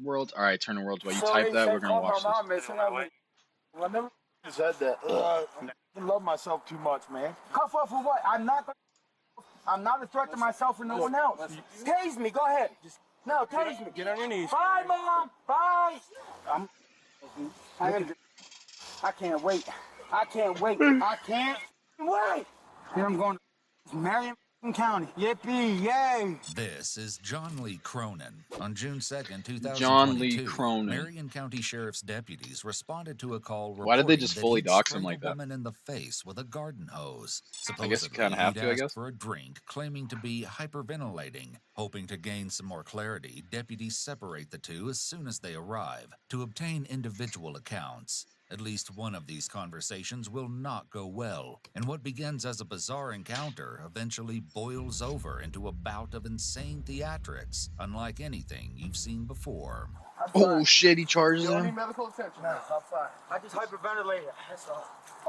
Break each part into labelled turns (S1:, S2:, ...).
S1: World. All right, turn the world. While you type that, we're gonna watch this.
S2: I never said that. I love myself too much, man. Cuff off for what? I'm not a threat to myself or no one else. Tase me. Go ahead. No, tase me.
S3: Get on your knees.
S2: Bye, Mom. Bye. I can't wait. I can't wait. I can't wait. Then I'm going to Marion County. Yippee, yay.
S4: This is John Lee Cronin. On June 2nd, 2022,
S1: John Lee Cronin.
S4: Marion County Sheriff's deputies responded to a call
S1: Why did they just fully dox him
S4: him
S1: like
S4: a
S1: that?
S4: woman in the face with a garden hose.
S1: I guess you kind of have to, I guess.
S4: For a drink, claiming to be hyperventilating. Hoping to gain some more clarity, deputies separate the two as soon as they arrive to obtain individual accounts. At least one of these conversations will not go well, and what begins as a bizarre encounter eventually boils over into a bout of insane theatrics, unlike anything you've seen before.
S1: Oh shit, he charges
S2: You don't
S1: him.
S2: need medical attention. No, I'm fine. I just hyperventilated. That's all.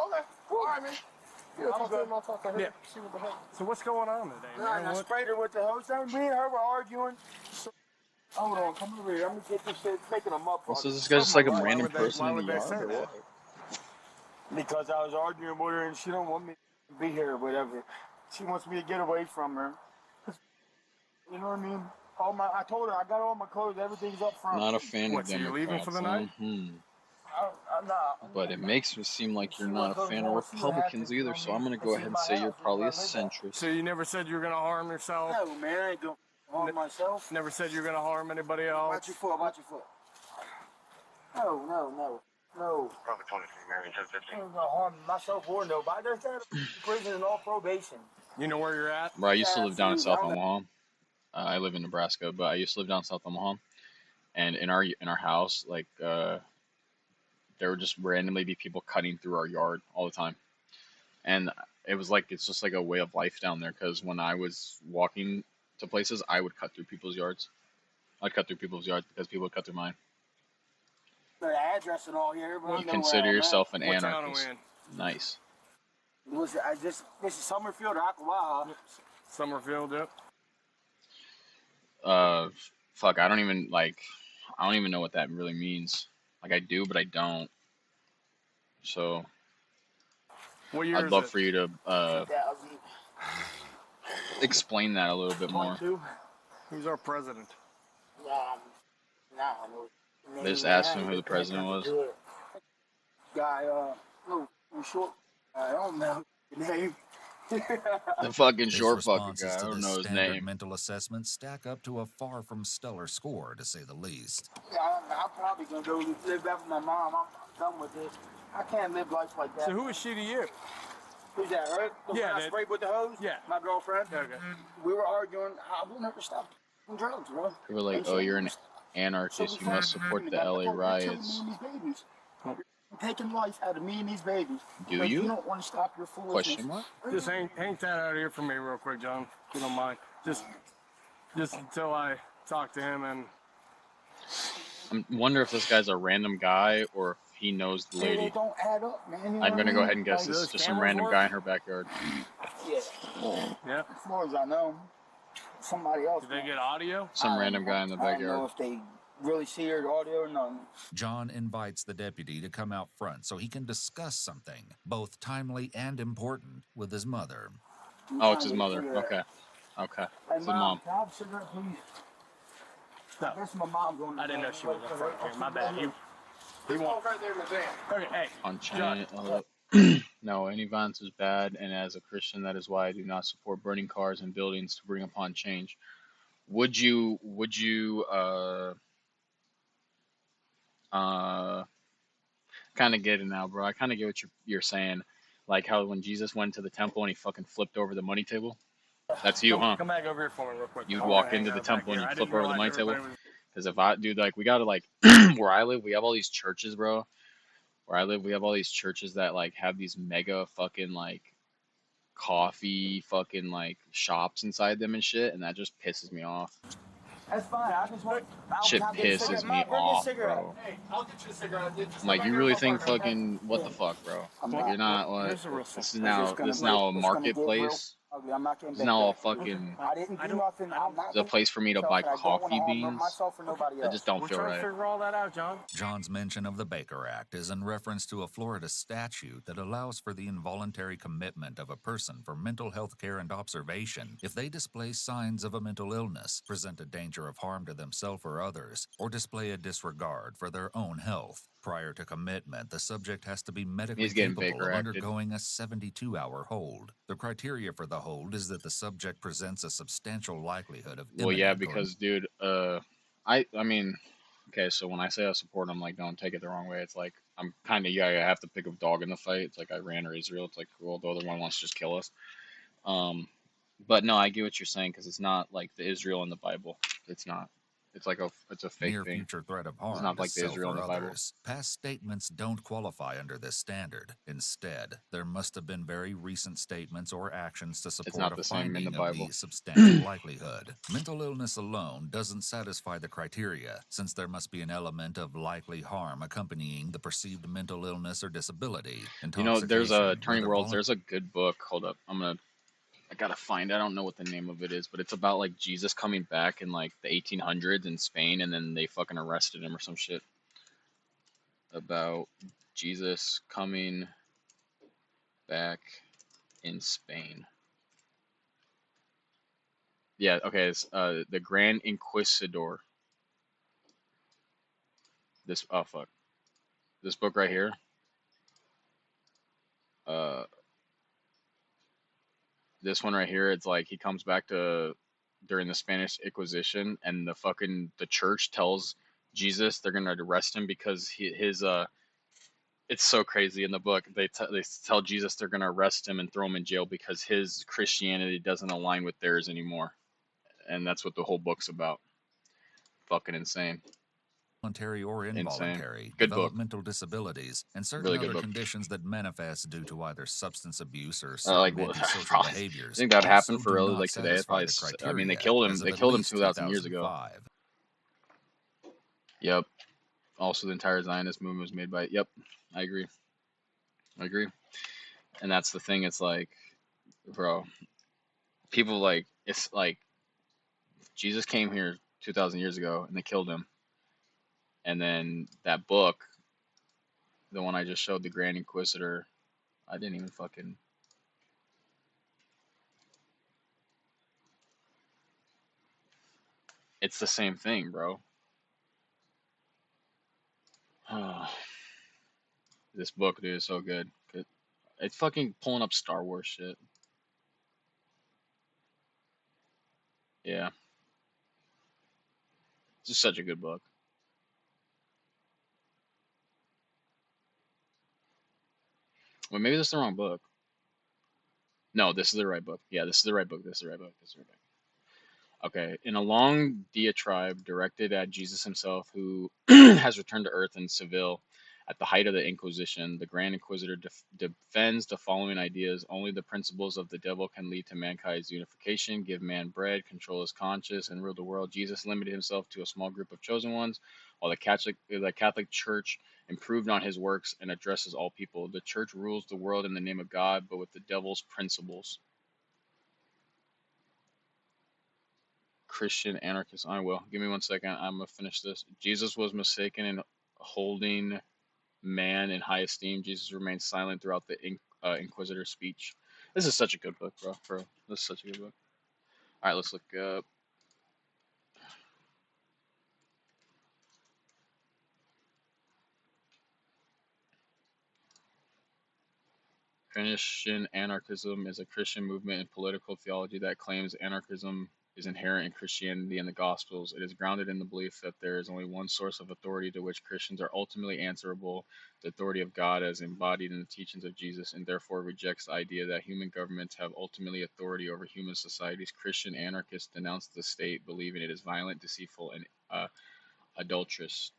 S2: Okay. All right, man.
S3: I'll talk to her. Yeah. See what the heck. So what's going on today, man?
S2: I sprayed her with the hose. Me and her were arguing. Hold on, come over here. I'm gonna get this shit, making them up.
S1: So this guy's just like a random person in the yard, or what?
S2: Because I was arguing with her and she don't want me to be here or whatever. She wants me to get away from her. You know what I mean? I told her I got all my clothes, everything's up front.
S1: Not a fan of
S3: So you're leaving
S1: Democrats.
S3: for the night?
S2: I'm not.
S1: But it makes me seem like you're not a fan of Republicans either, so I'm gonna go ahead and say you're probably a centrist.
S3: So you never said you were going to harm yourself?
S2: No, man, I ain't gonna harm myself.
S3: Never said you were going to harm anybody else?
S2: Watch your foot, watch your foot. No.
S5: Probably 23 Marion, 1015.
S2: I'm gonna harm myself or nobody. There's that prison and all probation.
S3: You know where you're at?
S1: Bro, I used to live down in South Omaha. I live in Nebraska, but I used to live down in South Omaha. And in our house, like, there would just randomly be people cutting through our yard all the time. And it was like, it's just like a way of life down there, because when I was walking to places, I would cut through people's yards. I'd cut through people's yards because people would cut through mine.
S2: The address and all here, but
S1: You consider yourself an
S3: What town are
S1: anarchist.
S3: we in?
S1: Nice.
S2: This is Summerfield or Aquabaja.
S3: Summerfield, yep.
S1: Fuck, I don't even know what that really means. Like, I do, but I don't. So,
S3: What year
S1: I'd
S3: is
S1: love
S3: it?
S1: for you to, explain that a little bit more.
S2: 22.
S3: Who's our president?
S1: They just asked him who the president was.
S2: Guy, short. I don't know his name.
S1: The fucking
S4: His
S1: short fucking
S4: responses
S1: guy. I
S4: to
S1: don't
S4: this
S1: know his
S4: standard
S1: name.
S4: mental assessment stack up to a far from stellar score, to say the least.
S2: Yeah, I'm probably gonna go live back with my mom. I'm done with this. I can't live life like that.
S3: So who is she to you?
S2: Who's that, her? The
S3: Yeah,
S2: one I
S3: that-
S2: sprayed with the hose?
S3: Yeah.
S2: My girlfriend?
S3: Okay.
S2: We were arguing. I will never stop doing drugs, bro.
S1: They were like, oh, you're an anarchist. You must support the LA riots.
S2: You're taking life out of me and these babies.
S1: Do
S2: But
S1: you?
S2: You don't want to stop your foolishness.
S1: Question mark?
S3: Just hang that out of here for me real quick, John. If you don't mind. Just until I talk to him and...
S1: I wonder if this guy's a random guy or if he knows the
S2: They
S1: lady.
S2: don't add up, man. You know
S1: I'm
S2: what
S1: gonna
S2: I
S1: go
S2: mean?
S1: ahead and guess
S2: Like,
S1: this is
S3: those
S1: just some
S3: cameras
S1: random
S3: work?
S1: guy in her backyard.
S2: Yeah.
S3: Yeah.
S2: As far as I know, somebody else.
S3: Did they get audio?
S1: Some random guy in the
S2: I don't know
S1: backyard.
S2: if they really see her audio or nothing.
S4: John invites the deputy to come out front so he can discuss something, both timely and important, with his mother.
S1: Oh, it's his mother. Okay. Okay.
S2: Hey,
S1: It's the mom.
S2: Can I have a cigarette, please?
S3: No.
S2: That's my mom going.
S3: I didn't know she was up front here. My bad. He won't.
S2: right there in the van.
S3: Okay, hey.
S1: Unchained. No, any violence is bad, and as a Christian, that is why I do not support burning cars and buildings to bring upon change. Would you kind of get it now, bro? I kind of get what you're saying. Like how when Jesus went to the temple and he fucking flipped over the money table. That's you, huh?
S3: Come back over here for me real quick.
S1: You'd
S3: I
S1: walk
S3: wanna
S1: into
S3: hang
S1: the
S3: out back
S1: temple and
S3: here.
S1: you
S3: I
S1: flip
S3: didn't
S1: over the money
S3: realize
S1: table.
S3: everybody was-
S1: Because if I, dude, like we gotta like where I live, we have all these churches, bro. Where I live, we have all these churches that like have these mega fucking like coffee fucking like shops inside them and shit, and that just pisses me off.
S2: That's fine. I just want.
S1: Shit pisses me off, bro.
S2: Hey, I'll get you a cigarette.
S1: I'm like, you really think fucking what the fuck, bro? Like, you're not what?
S3: Here's the real
S1: This is
S3: simple.
S1: now a marketplace.
S2: ugly. I'm not getting
S1: Isn't
S2: back
S1: that all
S2: there.
S1: fucking?
S2: I didn't do nothing. I'm not
S1: Is a place for me to buy
S2: and I don't want to
S1: coffee
S2: harm
S1: beans?
S2: myself or nobody
S1: That
S2: else.
S1: just don't
S3: We're
S1: feel
S3: trying to
S1: right.
S3: figure all that out, John.
S4: John's mention of the Baker Act is in reference to a Florida statute that allows for the involuntary commitment of a person for mental health care and observation if they display signs of a mental illness, present a danger of harm to themselves or others, or display a disregard for their own health. Prior to commitment, the subject has to be medically
S1: He's getting
S4: capable
S1: Baker
S4: of
S1: acted.
S4: undergoing a 72-hour hold. The criteria for the hold is that the subject presents a substantial likelihood of
S1: Well, yeah,
S4: imminent or
S1: because dude, I mean, okay, so when I say I support him, like, don't take it the wrong way. It's like I'm kind of, yeah, I have to pick a dog in the fight. It's like Iran or Israel. It's like, well, the other one wants to just kill us. Um, but no, I get what you're saying because it's not like the Israel in the Bible. It's not. It's like it's a fake
S4: near
S1: thing.
S4: future threat of
S1: It's
S4: harm
S1: not
S4: to
S1: like the
S4: self
S1: Israel in
S4: or
S1: the Bible.
S4: others. Past statements don't qualify under this standard. Instead, there must have been very recent statements or actions to
S1: It's
S4: support
S1: not
S4: a
S1: the same in the
S4: finding of
S1: Bible.
S4: the substantial likelihood. Mental illness alone doesn't satisfy the criteria, since there must be an element of likely harm accompanying the perceived mental illness or disability.
S1: You know, there's a
S4: Intoxication,
S1: Turning
S4: whether
S1: Worlds. There's a good book. Hold up, I gotta find. I don't know what the name of it is, but it's about like Jesus coming back in like the 1800s in Spain, and then they fucking arrested him or some shit. About Jesus coming back in Spain. Yeah, okay. It's the Grand Inquisidor. This oh fuck. This book right here. Uh, this one right here. It's like he comes back to during the Spanish Inquisition, and the church tells Jesus they're gonna arrest him because his it's so crazy in the book. They tell Jesus they're gonna arrest him and throw him in jail because his Christianity doesn't align with theirs anymore, and that's what the whole book's about. Fucking insane,
S4: voluntary or
S1: insane.
S4: involuntary,
S1: Good book,
S4: developmental disabilities, and certain
S1: really good
S4: other
S1: book.
S4: conditions that manifest due to either substance abuse or
S1: Like,
S4: certain
S1: what?
S4: antisocial
S1: Probably, you
S4: behaviors,
S1: think that
S4: also
S1: happened for
S4: do
S1: real?
S4: not
S1: Like today, it
S4: satisfy
S1: probably.
S4: the
S1: I mean, they
S4: criteria
S1: killed him.
S4: as of
S1: They
S4: at
S1: killed him
S4: least
S1: 2,000 years ago.
S4: 2005.
S1: Yep. Also, the entire Zionist movement was made by. Yep, I agree. I agree. And that's the thing. It's like, bro, people like it's like Jesus came here 2,000 years ago, and they killed him. And then that book, the one I just showed, the Grand Inquisitor, I didn't even fucking. It's the same thing, bro. This book, dude, is so good. It's fucking pulling up Star Wars shit. Yeah, it's just such a good book. Well, maybe this is the wrong book. No, this is the right book. Yeah, this is the right book. This is the right book. This is the right book. Okay, in a long diatribe directed at Jesus himself, who has returned to earth in Seville at the height of the Inquisition, the Grand Inquisitor defends the following ideas. Only the principles of the devil can lead to mankind's unification, give man bread, control his conscience, and rule the world. Jesus limited himself to a small group of chosen ones, while the Catholic Church improved on his works and addresses all people. The Church rules the world in the name of God, but with the devil's principles. Christian anarchist. I will. Give me 1 second. I'm gonna finish this. Jesus was mistaken in holding man in high esteem. Jesus remained silent throughout the Inquisitor's speech. This is such a good book, bro. This is such a good book. All right, let's look up. Christian anarchism is a Christian movement in political theology that claims anarchism is inherent in Christianity and the Gospels. It is grounded in the belief that there is only one source of authority to which Christians are ultimately answerable, the authority of God as embodied in the teachings of Jesus, and therefore rejects the idea that human governments have ultimately authority over human societies. Christian anarchists denounce the state, believing it is violent, deceitful, and adulterous.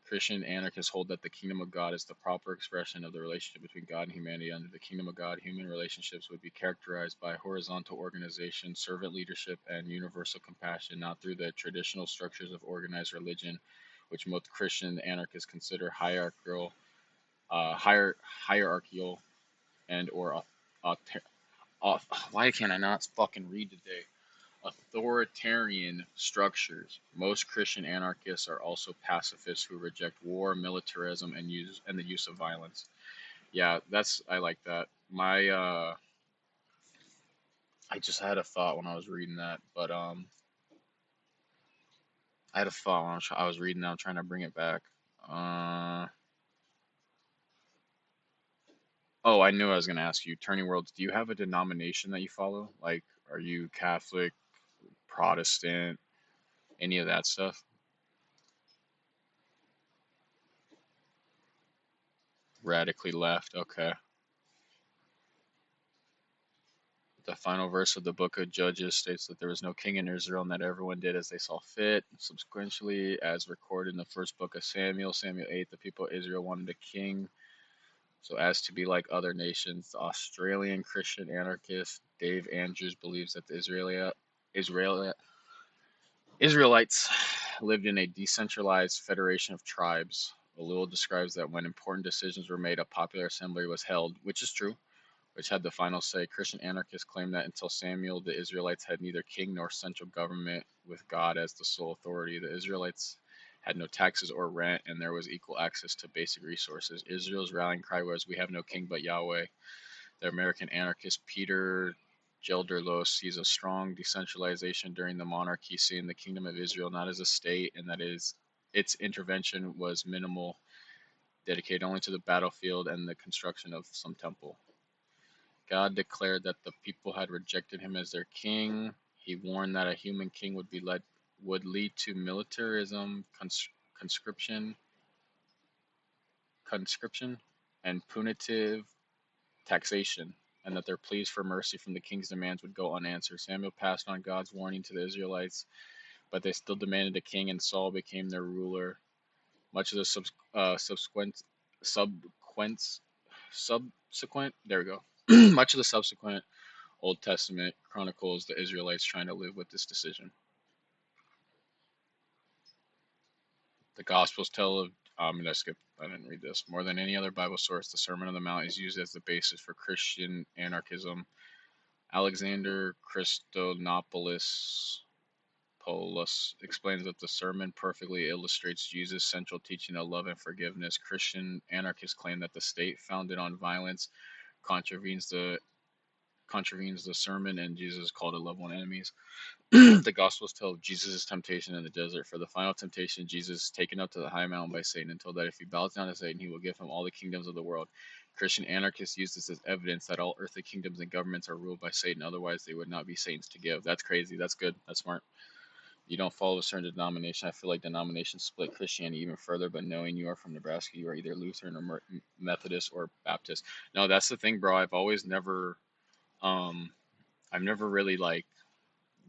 S1: Christian anarchists hold that the kingdom of God is the proper expression of the relationship between God and humanity. Under the kingdom of God, human relationships would be characterized by horizontal organization, servant leadership, and universal compassion, not through the traditional structures of organized religion, which most Christian anarchists consider hierarchical and or Why can't I not fucking read today? Authoritarian structures. Most Christian anarchists are also pacifists who reject war, militarism, and the use of violence. Yeah, that's I like that. I just had a thought when I was reading that, but I had a thought when I was reading that. I'm trying to bring it back. Uh, oh, I knew I was gonna ask you. Turning Worlds, do you have a denomination that you follow? Like, are you Catholic, Protestant, any of that stuff? Radically left. Okay. The final verse of the book of Judges states that there was no king in Israel and that everyone did as they saw fit. Subsequently, as recorded in the first book of Samuel, Samuel 8, the people of Israel wanted a king so as to be like other nations. The Australian Christian anarchist Dave Andrews believes that the Israeli, Israelites lived in a decentralized federation of tribes. Elul describes that when important decisions were made, a popular assembly was held, which is true, which had the final say. Christian anarchists claim that until Samuel, the Israelites had neither king nor central government with God as the sole authority. The Israelites had no taxes or rent, and there was equal access to basic resources. Israel's rallying cry was, "We have no king but Yahweh." The American anarchist Peter Gelderloos sees a strong decentralization during the monarchy, seeing the Kingdom of Israel not as a state, and that is its intervention was minimal, dedicated only to the battlefield and the construction of some temple. God declared that the people had rejected him as their king. He warned that a human king would lead to militarism, conscription, conscription, and punitive taxation, and that their pleas for mercy from the king's demands would go unanswered. Samuel passed on God's warning to the Israelites, but they still demanded a king, and Saul became their ruler. Much of the subsequent, there we go. Much of the subsequent Old Testament chronicles the Israelites trying to live with this decision. The Gospels tell of, I didn't read this. More than any other Bible source, the Sermon on the Mount is used as the basis for Christian anarchism. Alexander Christonopoulos Paulus explains that the sermon perfectly illustrates Jesus' central teaching of love and forgiveness. Christian anarchists claim that the state founded on violence contravenes the sermon, and Jesus is called to love one enemies. The Gospels tell of Jesus' temptation in the desert. For the final temptation, Jesus is taken up to the high mountain by Satan and told that if he bows down to Satan, he will give him all the kingdoms of the world. Christian anarchists use this as evidence that all earthly kingdoms and governments are ruled by Satan, otherwise they would not be Satan's to give. That's crazy. That's good. That's smart. You don't follow a certain denomination. I feel like denominations split Christianity even further, but knowing you are from Nebraska, you are either Lutheran or Methodist or Baptist. No, that's the thing, bro. Um, I've never really like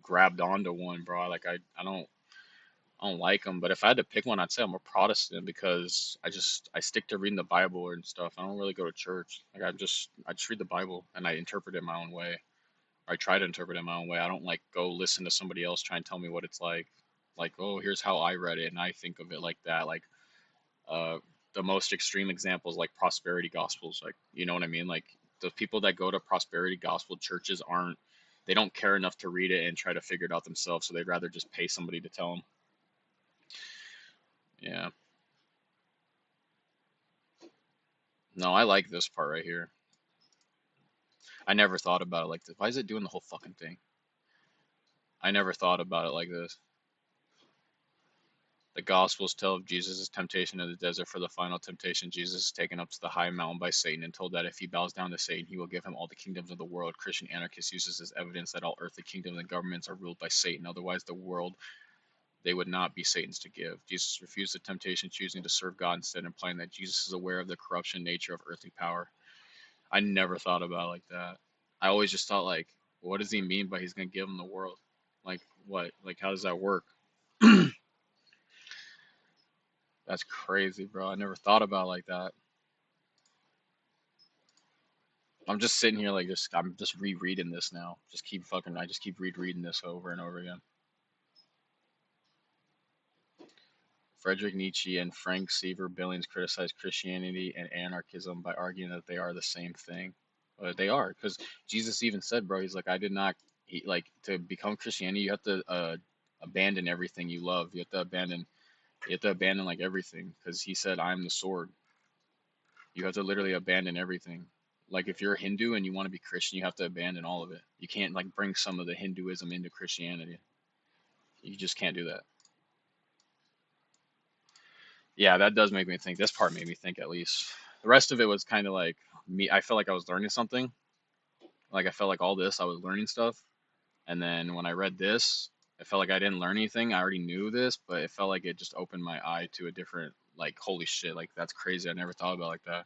S1: grabbed onto one, bro. Like I don't like them, but if I had to pick one, I'd say I'm a Protestant because I stick to reading the Bible and stuff. I don't really go to church. Like I just read the Bible and I interpret it my own way. Or I try to interpret it my own way. I don't like go listen to somebody else try and tell me what it's like. Like, oh, here's how I read it and I think of it like that. Like uh the most extreme examples like prosperity gospels. Like, you know what I mean? Like the people that go to prosperity gospel churches they don't care enough to read it and try to figure it out themselves, so they'd rather just pay somebody to tell them. Yeah. No, I like this part right here. I never thought about it like this. Why is it doing the whole fucking thing? I never thought about it like this. The Gospels tell of Jesus' temptation in the desert. For the final temptation, Jesus is taken up to the high mountain by Satan and told that if he bows down to Satan, he will give him all the kingdoms of the world. Christian anarchists use this as evidence that all earthly kingdoms and governments are ruled by Satan. Otherwise, the world, they would not be Satan's to give. Jesus refused the temptation, choosing to serve God instead, implying that Jesus is aware of the corruption nature of earthly power. I never thought about it like that. I always just thought like, what does he mean by he's gonna give him the world? Like what? Like how does that work? That's crazy, bro. I never thought about it like that. I'm just sitting here like I'm just rereading this now. I just keep rereading this over and over again. Friedrich Nietzsche and Frank Seaver Billings criticized Christianity and anarchism by arguing that they are the same thing. They are, because Jesus even said, bro, he's like, I did not, like, to become Christianity, you have to abandon everything you love. You have to abandon like everything, because he said, I am the sword. You have to literally abandon everything. Like if you're a Hindu and you want to be Christian, you have to abandon all of it. You can't like bring some of the Hinduism into Christianity. You just can't do that. Yeah, that does make me think. This part made me think at least. The rest of it was kind of like me. I felt like I was learning something. Like I felt like all this, I was learning stuff. And then when I read this, I felt like I didn't learn anything. I already knew this, but it felt like it just opened my eye to a different, like, holy shit, like that's crazy. I never thought about it like that.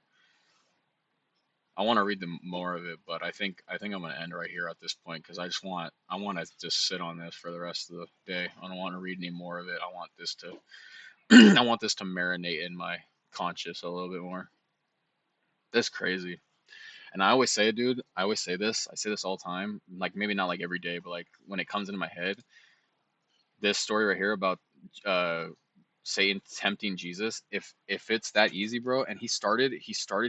S1: I want to read more of it, but I think I'm gonna end right here at this point because I want to just sit on this for the rest of the day. I don't want to read any more of it. I want this to I want this to marinate in my conscious a little bit more. That's crazy. And I always say, dude, I always say this. I say this all the time. Like maybe not like every day, but like when it comes into my head, this story right here about uh Satan tempting Jesus, if it's that easy, bro, and he started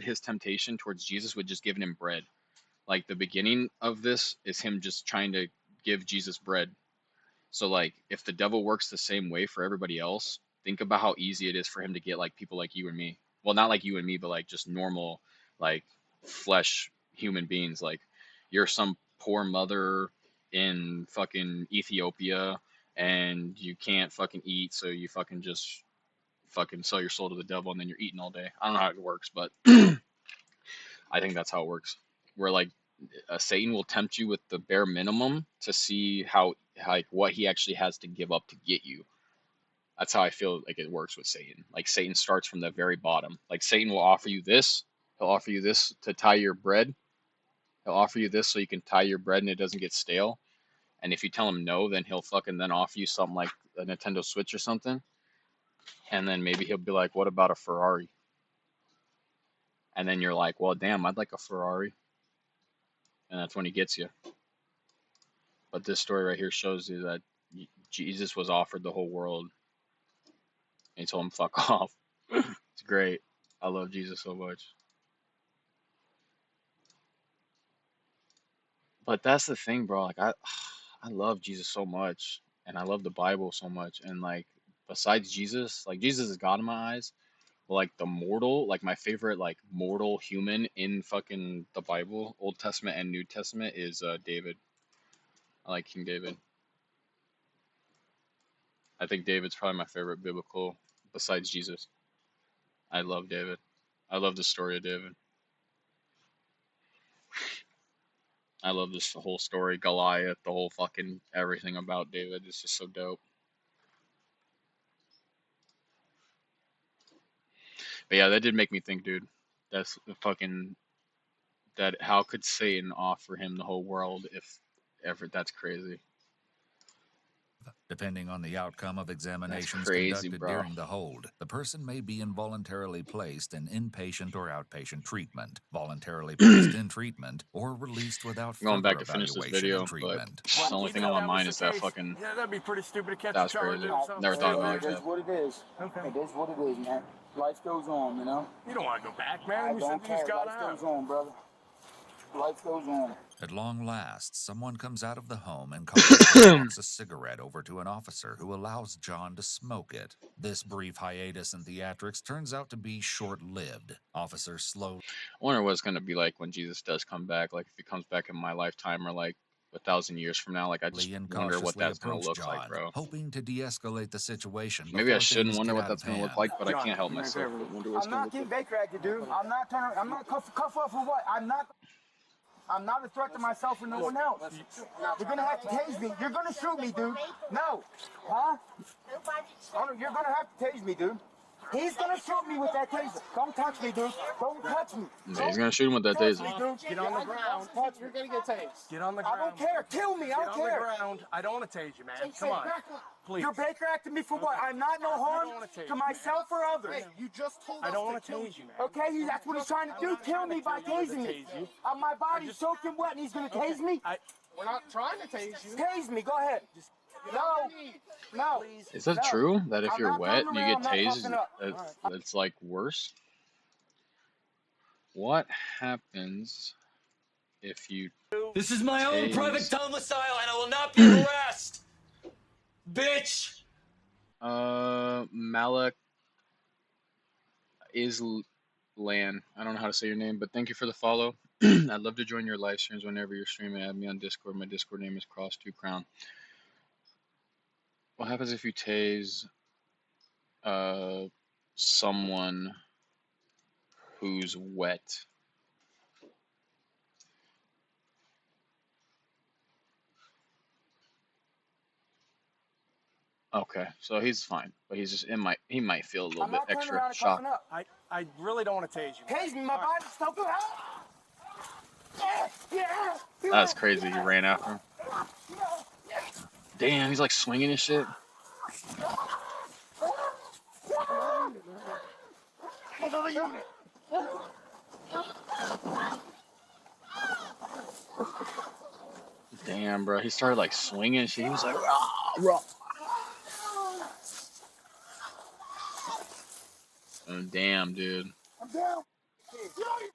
S1: his temptation towards Jesus with just giving him bread. Like the beginning of this is him just trying to give Jesus bread. So like if the devil works the same way for everybody else, think about how easy it is for him to get like people like you and me. Well, not like you and me, but like just normal like flesh human beings. Like you're some poor mother in fucking Ethiopia and you can't fucking eat, so you fucking just fucking sell your soul to the devil and then you're eating all day. I don't know how it works, but I think that's how it works. Where like Satan will tempt you with the bare minimum to see how like what he actually has to give up to get you. That's how I feel like it works with Satan. Like Satan starts from the very bottom. Like Satan will offer you this. He'll offer you this to tie your bread. He'll offer you this so you can tie your bread and it doesn't get stale. And if you tell him no, then he'll fucking then offer you something like a Nintendo Switch or something. And then maybe he'll be like, "What about a Ferrari?" And then you're like, "Well, damn, I'd like a Ferrari." And that's when he gets you. But this story right here shows you that Jesus was offered the whole world and he told him fuck off. It's great. I love Jesus so much. But that's the thing, bro. Like I love Jesus so much and I love the Bible so much and like besides Jesus, like Jesus is God in my eyes, but like the mortal, like my favorite like mortal human in fucking the Bible, Old Testament and New Testament is David. I like King David. I think David's probably my favorite biblical besides Jesus. I love David. I love the story of David. I love this whole story, Goliath, the whole fucking everything about David. It's just so dope. But yeah, that did make me think, dude. That's the fucking that. How could Satan offer him the whole world if ever? That's crazy.
S4: Depending on the outcome of
S1: That's
S4: examinations
S1: crazy,
S4: conducted
S1: bro.
S4: during the hold, the person may be involuntarily placed in inpatient or outpatient treatment, voluntarily placed in treatment, or released without
S1: I'm going
S4: further
S1: back to finish this
S4: evaluation and
S1: video, but
S4: treatment.
S1: the only thing
S3: Even
S1: on
S3: if
S1: my
S3: that was
S1: mind
S3: the
S1: is that
S3: case,
S1: fucking
S3: yeah, that'd be pretty stupid to catch
S1: that
S3: a
S1: was
S3: charge
S1: crazy.
S3: or something.
S1: Never thought about it
S2: It
S1: like
S2: is
S1: that.
S2: what it is.
S3: Okay.
S2: It is what it is, man. Life goes on, you know?
S3: You don't want to go back, man.
S2: I
S3: You
S2: don't
S3: said you
S2: care.
S3: just got
S2: Life
S3: out.
S2: goes on, brother. Life goes on.
S4: At long last, someone comes out of the home and cautiously walks a cigarette over to an officer who allows John to smoke it. This brief hiatus in theatrics turns out to be short-lived. Officer slowly
S1: I wonder what it's gonna be like when Jesus does come back. Like if he comes back in my lifetime or like 1,000 years from now. Like I just
S4: and
S1: wonder what
S4: cautiously
S1: that's gonna
S4: approach
S1: look like,
S4: John,
S1: bro.
S4: hoping to de-escalate the situation
S1: Maybe I
S4: before
S1: shouldn't
S4: things
S1: wonder
S4: get
S1: what
S4: out
S1: that's
S4: of
S1: gonna look
S4: hand.
S1: like, but I
S3: John,
S1: can't help
S3: do me a
S1: myself
S3: favor.
S1: but wonder what it's
S2: I'm
S1: gonna
S2: not
S1: look
S2: getting
S1: like.
S2: Baker acted, dude. I'm not cuff off for what? I'm not a threat to myself or no one else. You're gonna have to tase me. You're gonna shoot me, dude. No. Huh? You're gonna have to tase me, dude. He's gonna shoot me with that taser. Don't touch me, dude. Don't touch me.
S1: Yeah, he's gonna shoot him with that
S2: Touch
S1: taser.
S2: me, dude.
S3: Get on the ground.
S2: Touch me.
S3: You're gonna get tased. Get on the
S2: I
S3: ground.
S2: don't care. Kill me. I
S3: Get
S2: don't
S3: on
S2: care.
S3: the ground. I don't want to tase you, man. Come on. Please.
S2: You're Baker acting me for what? I'm not no harm
S3: wanna tase
S2: to
S3: you,
S2: myself or others.
S5: Hey, you just told
S3: I
S5: us
S3: don't
S5: to
S3: want to
S5: kill
S3: tase you, man.
S2: Okay, that's what he's trying to do. Kill me by tasing me. My body's soaking wet and he's gonna tase me?
S5: We're not trying to tase you.
S2: Tase me. Go ahead. No.
S1: Is that
S2: No.
S1: true? That if
S2: I'm
S1: you're
S2: not
S1: wet
S2: coming
S1: you
S2: around,
S1: get
S2: I'm not
S1: tased,
S2: fucking up.
S1: it's like worse? What happens if you
S6: This is my own
S1: tase-
S6: private domicile and I will not be harassed. Bitch.
S1: Malak Islan. I don't know how to say your name, but thank you for the follow. I'd love to join your live streams whenever you're streaming. Add me on Discord. My Discord name is Cross2Crown. What happens if you tase someone who's wet? Okay, so he's fine, but he's just he might feel a little
S2: I'm
S1: bit
S2: not turning
S1: extra
S2: around and
S1: shocked.
S2: cuffing up.
S3: I really don't want to tase you.
S2: Tase me, my body's still good. Yeah.
S1: That's crazy. He ran after him. Damn, he's like swinging his shit.
S2: Another unit.
S1: Damn, bro. He started like swinging shit. He was like, rah, rah. Oh, damn, dude.
S2: I'm down. Get on your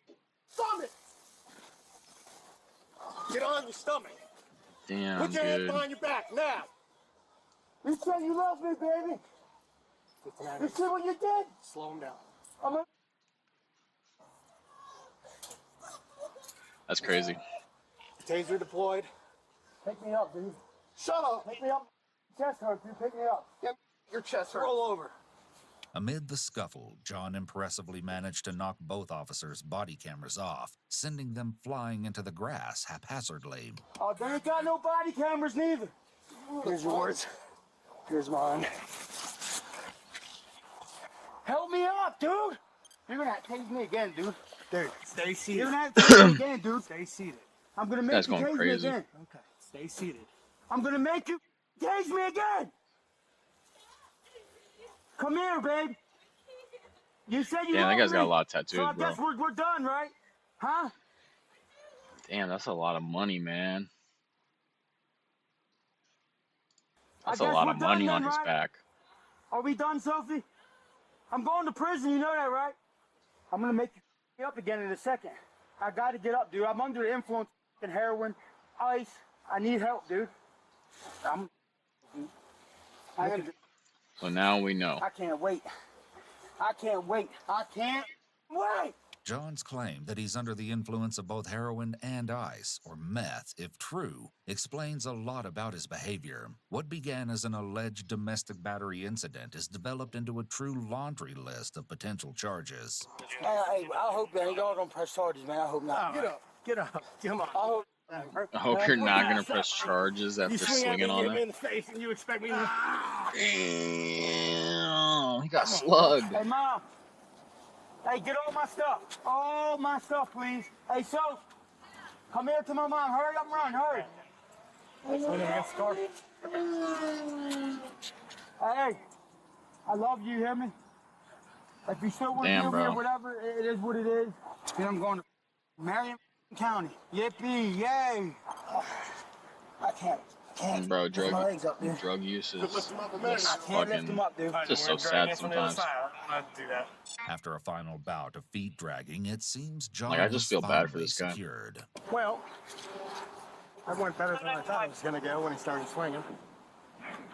S2: stomach. Get on your stomach.
S1: Damn,
S2: Put your hands
S1: dude.
S2: behind your back now. You said you love me, baby. You see what you did?
S3: Slow him down.
S2: I'm a
S1: That's crazy.
S2: Taser deployed. Pick me up, dude. Shut up. Pick me up. Chest hurts, dude. Pick me up. Get your chest hurt. Roll over.
S4: Amid the scuffle, John impressively managed to knock both officers' body cameras off, sending them flying into the grass haphazardly.
S2: Oh, they ain't got no body cameras neither. Here's yours. Here's mine. Help me up, dude. You're gonna have to tase me again, dude.
S3: Dude, stay seated.
S2: You're gonna have to tase me again, dude.
S3: Stay seated.
S2: I'm gonna make
S1: Guy's
S2: you
S1: going
S2: tase me
S1: crazy.
S2: again.
S3: Okay, stay seated.
S2: I'm gonna make you tase me again. Come here, babe. You said you
S1: Damn, that
S2: love
S1: guy's got a
S2: me,
S1: lot of
S2: so
S1: tattoos,
S2: I
S1: bro.
S2: guess we're done, right? Huh?
S1: Damn, that's a lot of money, man.
S2: I
S1: That's a
S2: guess
S1: lot
S2: we're
S1: of money
S2: done
S1: on
S2: then,
S1: his
S2: right?
S1: back.
S2: Are we done, Sophie? I'm going to prison, you know that, right? I'm gonna make you up again in a second. I gotta get up, dude. I'm under the influence of heroin, ice. I need help, dude.
S1: So now we know.
S2: I can't wait. I can't wait. I can't wait.
S4: John's claim that he's under the influence of both heroin and ice, or meth, if true, explains a lot about his behavior. What began as an alleged domestic battery incident is developed into a true laundry list of potential charges.
S2: Hey, I hope that y'all don't press charges, man. I hope not.
S3: Get up. Get up. Come on.
S2: I hope.
S1: I hope you're not gonna press charges after
S3: You swing at me,
S1: swinging on
S3: hit me
S1: it.
S3: in the face, and you expect me to...
S1: Damn, he got slugged.
S2: Hey, Mom. Hey, get all my stuff. All my stuff, please. Hey, Soph. Come here to my mom. Hurry up, run. Hurry. Hey, I love you, hear me? If you still want to
S1: Damn,
S2: deal with
S1: bro.
S2: it, whatever, it is what it is. Then I'm going to Marion County. Yippee, yay. I can't.
S1: Bro,
S2: lift my legs up, dude.
S1: drug use is just
S2: I can't lift them
S1: fucking.
S2: up, dude.
S1: Just so sad sometimes.
S3: I'd do that.
S4: After a final bout of feet dragging, it seems John
S1: Like, I just
S4: is
S1: feel bad for
S4: finally
S1: this guy.
S4: secured.
S3: Well, that went better than I thought it was going to go when he started swinging.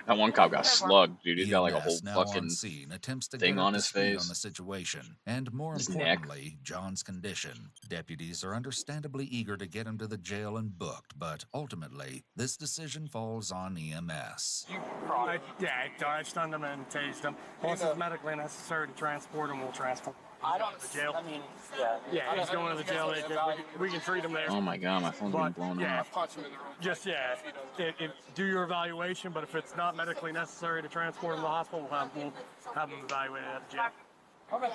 S1: That one cop got slugged, dude. He's got like a whole
S4: EMS, now
S1: fucking
S4: on scene, attempts to
S1: thing
S4: get
S1: on
S4: up to
S1: his
S4: speed
S1: face.
S4: on the situation, and more
S1: His neck.
S4: importantly, John's condition. Deputies are understandably eager to get him to the jail and booked, but ultimately, this decision falls on EMS.
S3: I stunned him and tased him. Once it's medically necessary to transport him, we'll transport him.
S2: I don't,
S3: to jail.
S2: I mean, yeah.
S3: Yeah, he's going to the jail. We can treat him there.
S1: Oh my god, my phone's getting
S3: But,
S1: blown
S3: yeah,
S1: up.
S3: just, do your evaluation, but if it's not medically necessary to transport him to the hospital, we'll have him evaluated at the jail.
S2: Okay.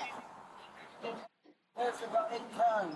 S2: That's about 8 times.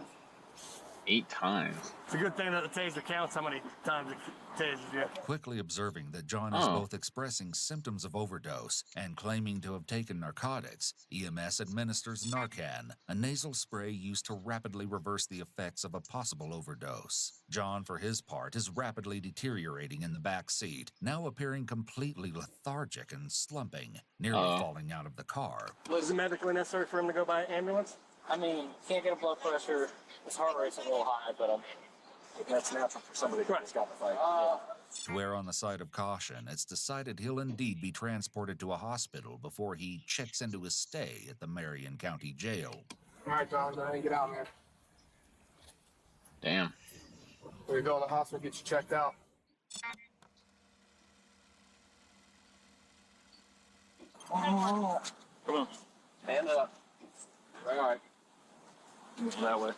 S1: 8 times.
S3: It's a good thing that the taser counts how many times it tases you.
S4: Quickly observing that John is
S1: Oh.
S4: both expressing symptoms of overdose and claiming to have taken narcotics, EMS administers Narcan, a nasal spray used to rapidly reverse the effects of a possible overdose. John, for his part, is rapidly deteriorating in the back seat, now appearing completely lethargic and slumping, nearly falling out of the car.
S3: Was it medically necessary for him to go by ambulance?
S7: I mean, can't get a blood pressure. His heart rate's a little high, but That's natural for somebody who just got in a fight.
S4: To err on the side of caution, it's decided he'll indeed be transported to a hospital before he checks into his stay at the Marion County Jail.
S5: All right, John, get out, man.
S1: Damn.
S5: We're going to the hospital, get you checked out.
S2: Oh,
S5: Come on.
S7: Stand up.
S5: All right.
S7: Move that way.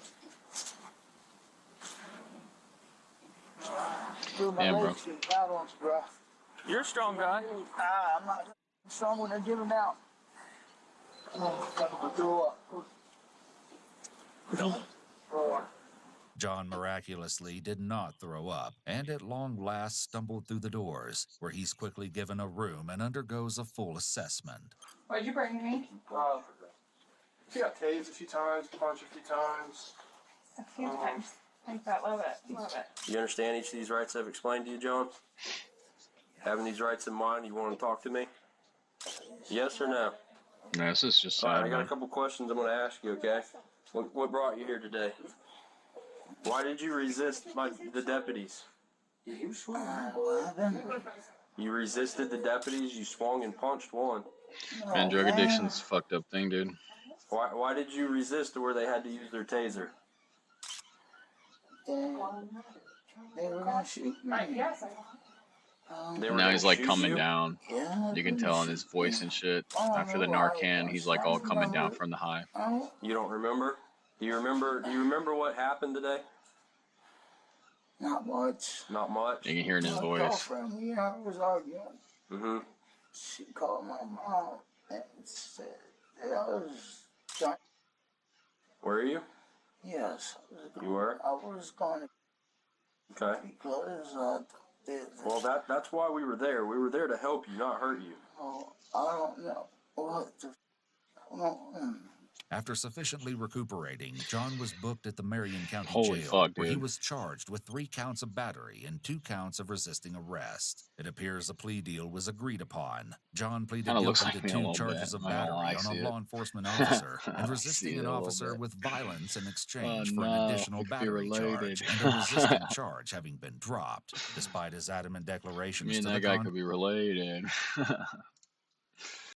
S2: dude, my
S1: Damn, bro.
S2: legs get out on you, bro.
S3: You're a strong guy.
S2: I'm not strong when they're giving out. Oh, throw up.
S4: John miraculously did not throw up, and at long last stumbled through the doors, where he's quickly given a room and undergoes a full assessment.
S8: What'd you bring me?
S5: She got tased a few times, punched a few times.
S8: A few times. Like that. Love it. Love it.
S9: You understand each of these rights I've explained to you, John? Having these rights in mind, you want to talk to me? Yes or no?
S1: No, this is just
S9: All right,
S1: sad,
S9: I got a
S1: man.
S9: couple questions I'm going to ask you, okay? What brought you here today? Why did you resist the deputies? You resisted the deputies, you swung and punched one.
S1: Man, drug addiction's a fucked up thing, dude.
S9: Why did you resist to where they had to use their taser?
S2: They were gonna shoot me.
S8: Yes.
S9: They were
S1: Now
S9: gonna
S1: he's like
S9: shoot
S1: coming
S9: you?
S1: down.
S2: Yeah,
S1: You can tell in his voice and shit. After the Narcan, he's like all coming down from the high.
S2: Oh,
S9: You don't remember? Do you remember what happened today?
S2: not much.
S9: Not much.
S1: You can hear in his
S2: My
S1: voice.
S2: girlfriend, we was arguing.
S9: Mm-hmm.
S2: She called my mom and said that I was trying.
S9: Were you?
S2: Yes,
S9: You were?
S2: I was going to
S9: Okay.
S2: because
S9: Well, that's why we were there. We were there to help you, not hurt you.
S2: I don't know what the.
S4: After sufficiently recuperating, John was booked at the Marion County
S1: Holy
S4: Jail,
S1: fuck,
S4: where he
S1: dude.
S4: was charged with 3 counts of battery and 2 counts of resisting arrest. It appears a plea deal was agreed upon. John pleaded
S1: Kinda looks
S4: guilty
S1: like
S4: to
S1: me a
S4: 2
S1: little
S4: charges
S1: bit.
S4: of
S1: I'm not gonna lie,
S4: battery
S1: I
S4: on
S1: see
S4: a
S1: it.
S4: law enforcement officer
S1: I
S4: and
S1: see
S4: resisting
S1: it
S4: an
S1: a little
S4: officer
S1: bit.
S4: with violence in
S1: Oh
S4: exchange for an
S1: no,
S4: additional
S1: we could be
S4: battery
S1: related.
S4: charge, and a resisting charge having been dropped, despite his adamant declarations
S1: Me and
S4: to
S1: that
S4: the
S1: guy could be related.